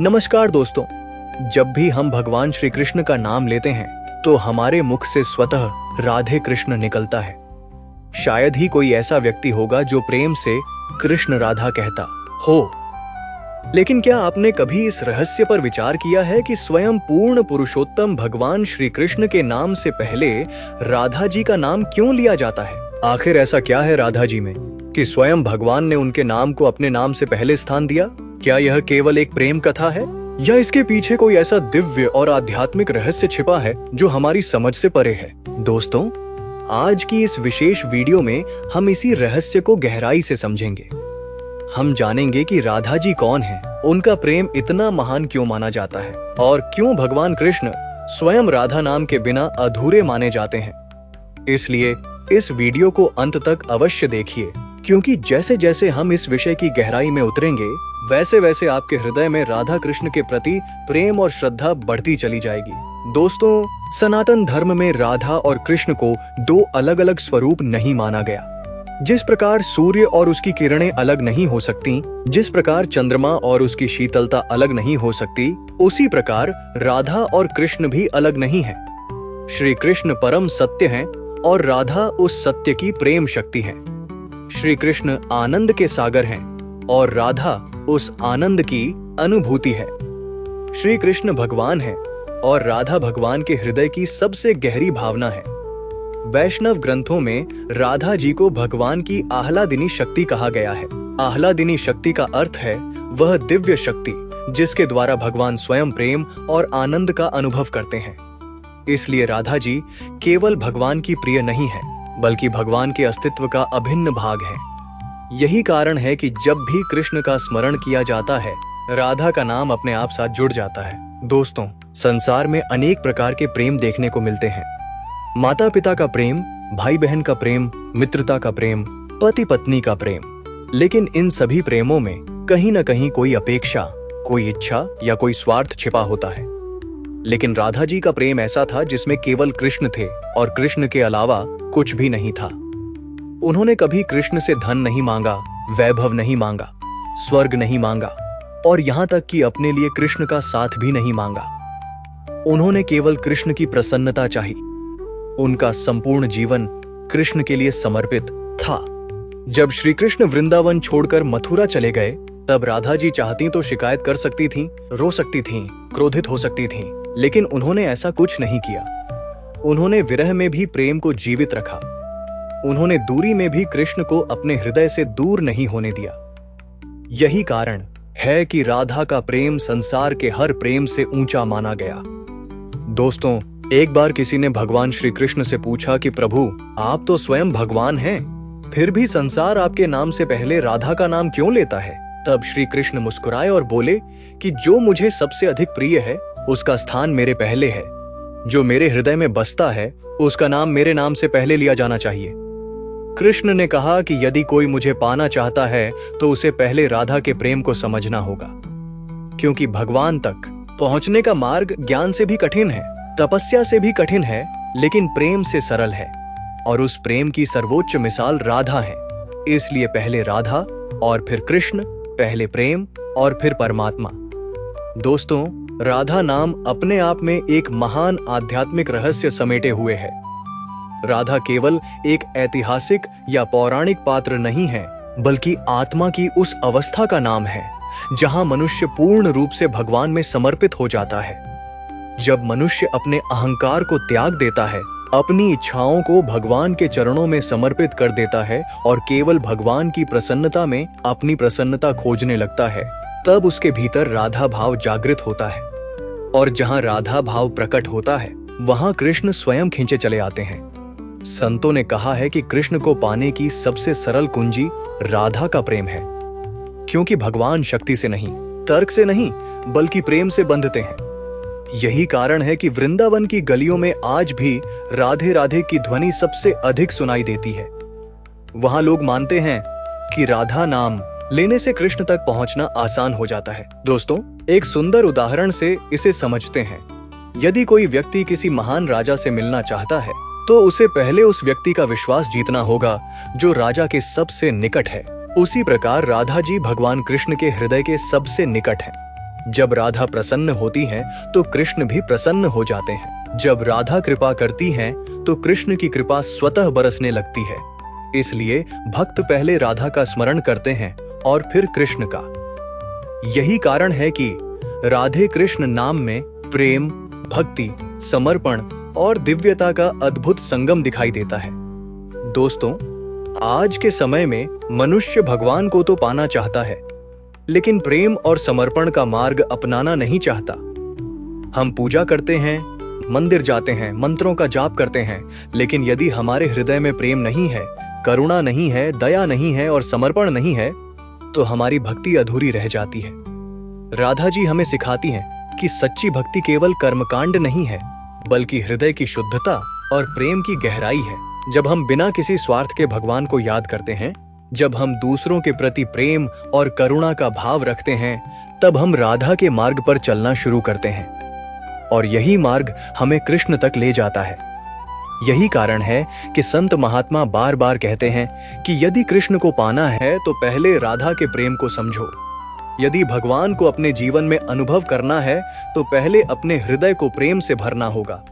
नमस्कार दोस्तों, जब भी हम भगवान श्री कृष्ण का नाम लेते हैं तो हमारे मुख से स्वतः राधे कृष्ण निकलता है। शायद ही कोई ऐसा व्यक्ति होगा जो प्रेम से कृष्ण राधा कहता हो। लेकिन क्या आपने कभी इस रहस्य पर विचार किया है कि स्वयं पूर्ण पुरुषोत्तम भगवान श्री कृष्ण के नाम से पहले राधा जी का नाम क्यों लिया जाता है? आखिर ऐसा क्या है राधा जी में कि स्वयं भगवान ने उनके नाम को अपने नाम से पहले स्थान दिया? क्या यह केवल एक प्रेम कथा है या इसके पीछे कोई ऐसा दिव्य और आध्यात्मिक रहस्य छिपा है जो हमारी समझ से परे है? दोस्तों, आज की इस विशेष वीडियो में हम इसी रहस्य को गहराई से समझेंगे। हम जानेंगे कि राधा जी कौन है, उनका प्रेम इतना महान क्यों माना जाता है और क्यों भगवान कृष्ण स्वयं राधा नाम के बिना अधूरे माने जाते हैं। इसलिए इस वीडियो को अंत तक अवश्य देखिए, क्योंकि जैसे जैसे हम इस विषय की गहराई में उतरेंगे वैसे वैसे आपके हृदय में राधा कृष्ण के प्रति प्रेम और श्रद्धा बढ़ती चली जाएगी। दोस्तों, सनातन धर्म में राधा और कृष्ण को दो अलग अलग स्वरूप नहीं माना गया। जिस प्रकार सूर्य और उसकी किरणें अलग नहीं हो सकती, जिस प्रकार चंद्रमा और उसकी शीतलता अलग नहीं हो सकती, उसी प्रकार राधा और कृष्ण भी अलग नहीं है। श्री कृष्ण परम सत्य हैं और राधा उस सत्य की प्रेम शक्ति है। श्री कृष्ण आनंद के सागर हैं और राधा उस आनंद की अनुभूति है। श्री कृष्ण भगवान है और राधा भगवान के हृदय की सबसे गहरी भावना है। वैष्णव ग्रंथों में राधा जी को भगवान की आह्लादिनी शक्ति कहा गया है। आह्लादिनी शक्ति का अर्थ है वह दिव्य शक्ति जिसके द्वारा भगवान स्वयं प्रेम और आनंद का अनुभव करते हैं। इसलिए राधा जी केवल भगवान की प्रिय नहीं है, बल्कि भगवान के अस्तित्व का अभिन्न भाग है। यही कारण है कि जब भी कृष्ण का स्मरण किया जाता है, राधा का नाम अपने आप साथ जुड़ जाता है। दोस्तों, संसार में अनेक प्रकार के प्रेम देखने को मिलते हैं। माता पिता का प्रेम, भाई बहन का प्रेम, मित्रता का प्रेम, पति पत्नी का प्रेम। लेकिन इन सभी प्रेमों में कहीं न कहीं कोई अपेक्षा, कोई इच्छा या कोई स्वार्थ छिपा होता है। लेकिन राधा जी का प्रेम ऐसा था जिसमें केवल कृष्ण थे और कृष्ण के अलावा कुछ भी नहीं था। उन्होंने कभी कृष्ण से धन नहीं मांगा, वैभव नहीं मांगा, स्वर्ग नहीं मांगा और यहाँ तक कि अपने लिए कृष्ण का साथ भी नहीं मांगा। उन्होंने केवल कृष्ण की प्रसन्नता चाही। उनका संपूर्ण जीवन कृष्ण के लिए समर्पित था। जब श्री कृष्ण वृंदावन छोड़कर मथुरा चले गए, तब राधा जी चाहती तो शिकायत कर सकती थीं, रो सकती थीं, क्रोधित हो सकती थीं, लेकिन उन्होंने ऐसा कुछ नहीं किया। उन्होंने विरह में भी प्रेम को जीवित रखा। उन्होंने दूरी में भी कृष्ण को अपने हृदय से दूर नहीं होने दिया। यही कारण है कि राधा का प्रेम संसार के हर प्रेम से ऊंचा माना गया। दोस्तों, एक बार किसी ने भगवान श्री कृष्ण से पूछा कि प्रभु, आप तो स्वयं भगवान हैं, फिर भी संसार आपके नाम से पहले राधा का नाम क्यों लेता है? तब श्री कृष्ण मुस्कुराए और बोले कि जो मुझे सबसे अधिक प्रिय है उसका स्थान मेरे पहले है। जो मेरे हृदय में बसता है उसका नाम मेरे नाम से पहले लिया जाना चाहिए। कृष्ण ने कहा कि यदि कोई मुझे पाना चाहता है तो उसे पहले राधा के प्रेम को समझना होगा, क्योंकि भगवान तक पहुंचने का मार्ग ज्ञान से भी कठिन है, तपस्या से भी कठिन है, लेकिन प्रेम से सरल है और उस प्रेम की सर्वोच्च मिसाल राधा है। इसलिए पहले राधा और फिर कृष्ण, पहले प्रेम और फिर परमात्मा। दोस्तों, राधा नाम अपने आप में एक महान आध्यात्मिक रहस्य समेटे हुए है। राधा केवल एक ऐतिहासिक या पौराणिक पात्र नहीं है, बल्कि आत्मा की उस अवस्था का नाम है जहां मनुष्य पूर्ण रूप से भगवान में समर्पित हो जाता है। जब मनुष्य अपने अहंकार को त्याग देता है, अपनी इच्छाओं को भगवान के चरणों में समर्पित कर देता है और केवल भगवान की प्रसन्नता में अपनी प्रसन्नता खोजने लगता है, तब उसके भीतर राधा भाव जागृत होता है। और जहां राधा भाव प्रकट होता है, वहां कृष्ण स्वयं खींचे चले आते हैं। संतों ने कहा है कि कृष्ण को पाने की सबसे सरल कुंजी राधा का प्रेम है, क्योंकि भगवान शक्ति से नहीं, तर्क से नहीं, बल्कि प्रेम से बंधते हैं। यही कारण है कि वृंदावन की गलियों में आज भी राधे राधे की ध्वनि सबसे अधिक सुनाई देती है। वहां लोग मानते हैं कि राधा नाम लेने से कृष्ण तक पहुंचना आसान हो जाता है। दोस्तों, एक सुंदर उदाहरण से इसे समझते हैं। यदि कोई व्यक्ति किसी महान राजा से मिलना चाहता है तो उसे पहले उस व्यक्ति का विश्वास जीतना होगा जो राजा के सबसे निकट है। उसी प्रकार राधा जी भगवान कृष्ण के हृदय के सबसे निकट हैं। जब राधा प्रसन्न होती हैं तो कृष्ण भी प्रसन्न हो जाते हैं। जब राधा कृपा करती हैं तो कृष्ण की कृपा स्वतः बरसने लगती है। इसलिए भक्त पहले राधा का स्मरण करते हैं और फिर कृष्ण का। यही कारण है कि राधे कृष्ण नाम में प्रेम, भक्ति, समर्पण और दिव्यता का अद्भुत संगम दिखाई देता है। दोस्तों, आज के समय में मनुष्य भगवान को तो पाना चाहता है, लेकिन प्रेम और समर्पण का मार्ग अपनाना नहीं चाहता। हम पूजा करते हैं, मंदिर जाते हैं, मंत्रों का जाप करते हैं, लेकिन यदि हमारे हृदय में प्रेम नहीं है, करुणा नहीं है, दया नहीं है और समर्पण नहीं है, तो हमारी भक्ति अधूरी रह जाती है। राधा जी हमें सिखाती हैं कि सच्ची भक्ति केवल कर्मकांड नहीं है, बल्कि हृदय की शुद्धता और प्रेम की गहराई है। जब हम बिना किसी स्वार्थ के भगवान को याद करते हैं, जब हम दूसरों के प्रति प्रेम और करुणा का भाव रखते हैं, तब हम राधा के मार्ग पर चलना शुरू करते हैं और यही मार्ग हमें कृष्ण तक ले जाता है। यही कारण है कि संत महात्मा बार बार कहते हैं कि यदि कृष्ण को पाना है तो पहले राधा के प्रेम को समझो। यदि भगवान को अपने जीवन में अनुभव करना है तो पहले अपने हृदय को प्रेम से भरना होगा,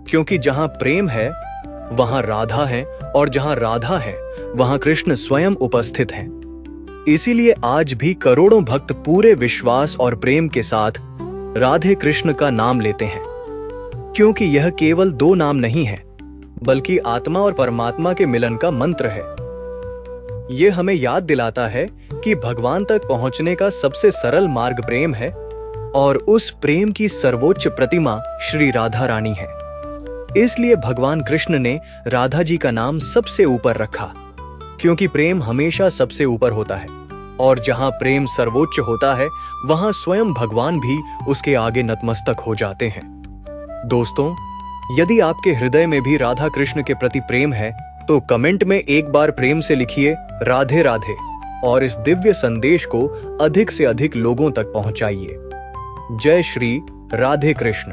क्योंकि जहां प्रेम है वहां राधा है और जहां राधा है वहां कृष्ण स्वयं उपस्थित हैं। इसीलिए आज भी करोड़ों भक्त पूरे विश्वास और प्रेम के साथ राधे कृष्ण का नाम लेते हैं, क्योंकि यह केवल दो नाम नहीं है, बल्कि आत्मा और परमात्मा के मिलन का मंत्र है। यह हमें याद दिलाता है कि भगवान तक पहुंचने का सबसे सरल मार्ग प्रेम है और उस प्रेम की सर्वोच्च प्रतिमा श्री राधा रानी है। इसलिए भगवान कृष्ण ने राधा जी का नाम सबसे ऊपर रखा, क्योंकि प्रेम हमेशा सबसे ऊपर होता है और जहां प्रेम सर्वोच्च होता है वहां स्वयं भगवान भी उसके आगे नतमस्तक हो जाते हैं। दोस्तों, यदि आपके हृदय में भी राधा कृष्ण के प्रति प्रेम है तो कमेंट में एक बार प्रेम से लिखिए राधे राधे और इस दिव्य संदेश को अधिक से अधिक लोगों तक पहुंचाइए। जय श्री राधे कृष्ण।